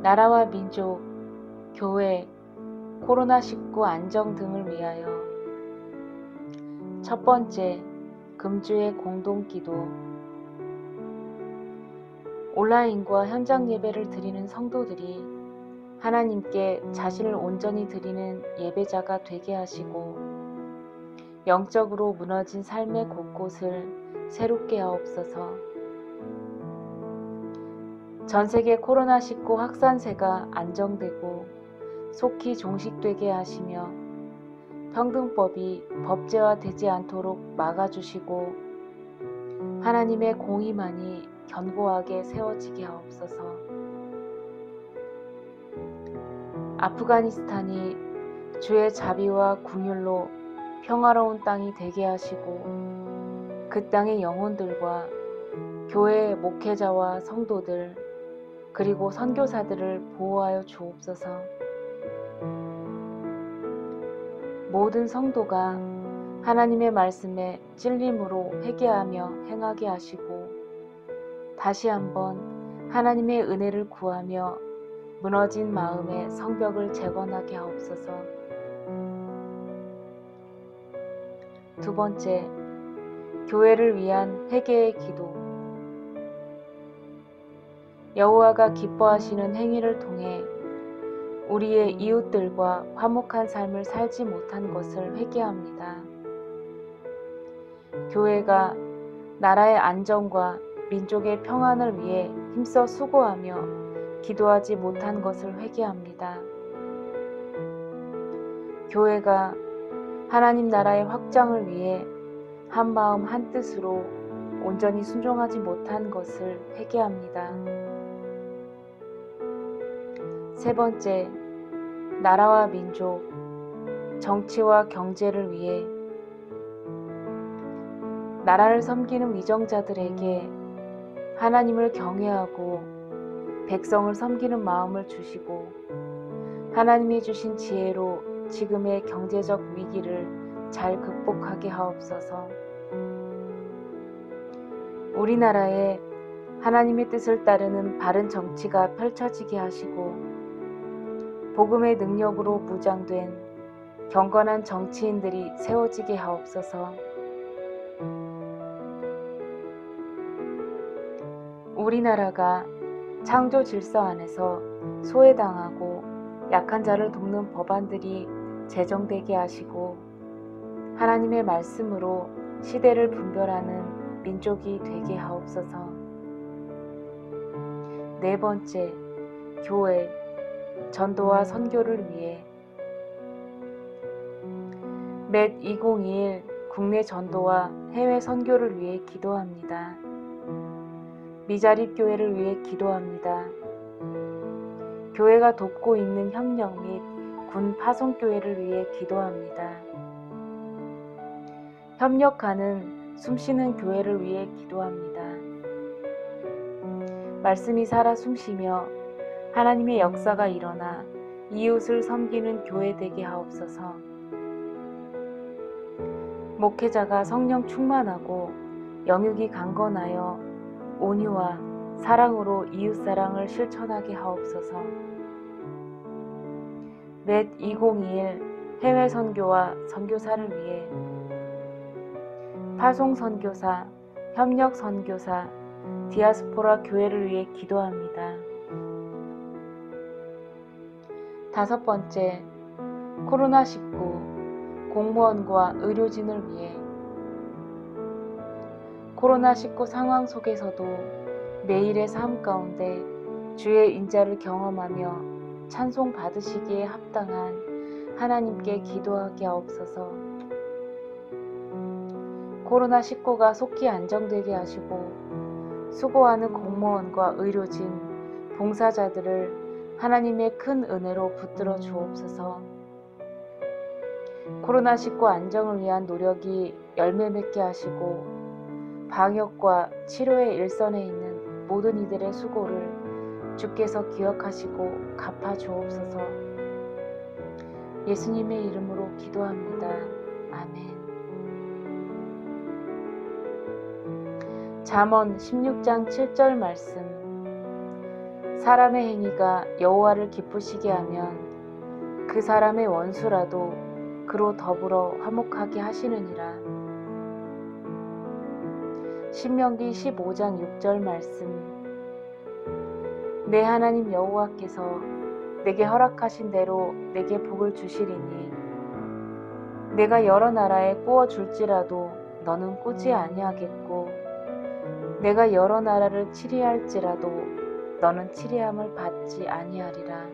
나라와 민족, 교회, 코로나19 안정 등을 위하여. 첫 번째, 금주의 공동기도. 온라인과 현장 예배를 드리는 성도들이 하나님께 자신을 온전히 드리는 예배자가 되게 하시고 영적으로 무너진 삶의 곳곳을 새롭게 하옵소서. 전세계 코로나19 확산세가 안정되고 속히 종식되게 하시며 평등법이 법제화되지 않도록 막아주시고 하나님의 공의만이 견고하게 세워지게 하옵소서. 아프가니스탄이 주의 자비와 긍휼로 평화로운 땅이 되게 하시고 그 땅의 영혼들과 교회의 목회자와 성도들 그리고 선교사들을 보호하여 주옵소서. 모든 성도가 하나님의 말씀에 찔림으로 회개하며 행하게 하시고 다시 한번 하나님의 은혜를 구하며 무너진 마음의 성벽을 재건하게 하옵소서. 두 번째, 교회를 위한 회개의 기도. 여호와가 기뻐하시는 행위를 통해 우리의 이웃들과 화목한 삶을 살지 못한 것을 회개합니다. 교회가 나라의 안정과 민족의 평안을 위해 힘써 수고하며 기도하지 못한 것을 회개합니다. 교회가 하나님 나라의 확장을 위해 한 마음 한 뜻으로 온전히 순종하지 못한 것을 회개합니다. 세 번째, 나라와 민족, 정치와 경제를 위해. 나라를 섬기는 위정자들에게 하나님을 경외하고 백성을 섬기는 마음을 주시고 하나님이 주신 지혜로 지금의 경제적 위기를 잘 극복하게 하옵소서. 우리나라에 하나님의 뜻을 따르는 바른 정치가 펼쳐지게 하시고 복음의 능력으로 무장된 경건한 정치인들이 세워지게 하옵소서. 우리나라가 창조 질서 안에서 소외당하고 약한 자를 돕는 법안들이 제정되게 하시고 하나님의 말씀으로 시대를 분별하는 민족이 되게 하옵소서. 네 번째, 교회, 전도와 선교를 위해. 맷 2021 국내 전도와 해외 선교를 위해 기도합니다. 미자립 교회를 위해 기도합니다. 교회가 돕고 있는 협력 및 군 파송교회를 위해 기도합니다. 협력하는 숨쉬는 교회를 위해 기도합니다. 말씀이 살아 숨쉬며 하나님의 역사가 일어나 이웃을 섬기는 교회 되게 하옵소서. 목회자가 성령 충만하고 영육이 강건하여 온유와 사랑으로 이웃사랑을 실천하게 하옵소서. 맷 2021 해외 선교와 선교사를 위해. 파송 선교사, 협력 선교사, 디아스포라 교회를 위해 기도합니다. 다섯 번째, 코로나19 공무원과 의료진을 위해. 코로나19 상황 속에서도 매일의 삶 가운데 주의 인자를 경험하며 찬송 받으시기에 합당한 하나님께 기도하게 하옵소서. 코로나19가 속히 안정되게 하시고 수고하는 공무원과 의료진, 봉사자들을 하나님의 큰 은혜로 붙들어 주옵소서. 코로나19 안정을 위한 노력이 열매 맺게 하시고 방역과 치료의 일선에 있는 모든 이들의 수고를 주께서 기억하시고 갚아 주옵소서. 예수님의 이름으로 기도합니다. 아멘. 잠언 16장 7절 말씀. 사람의 행위가 여호와를 기쁘시게 하면 그 사람의 원수라도 그로 더불어 화목하게 하시느니라. 신명기 15장 6절 말씀. 내 하나님 여호와께서 내게 허락하신 대로 내게 복을 주시리니 내가 여러 나라에 꾸어 줄지라도 너는 꾸지 아니하겠고 내가 여러 나라를 치리할지라도 너는 치리함을 받지 아니하리라.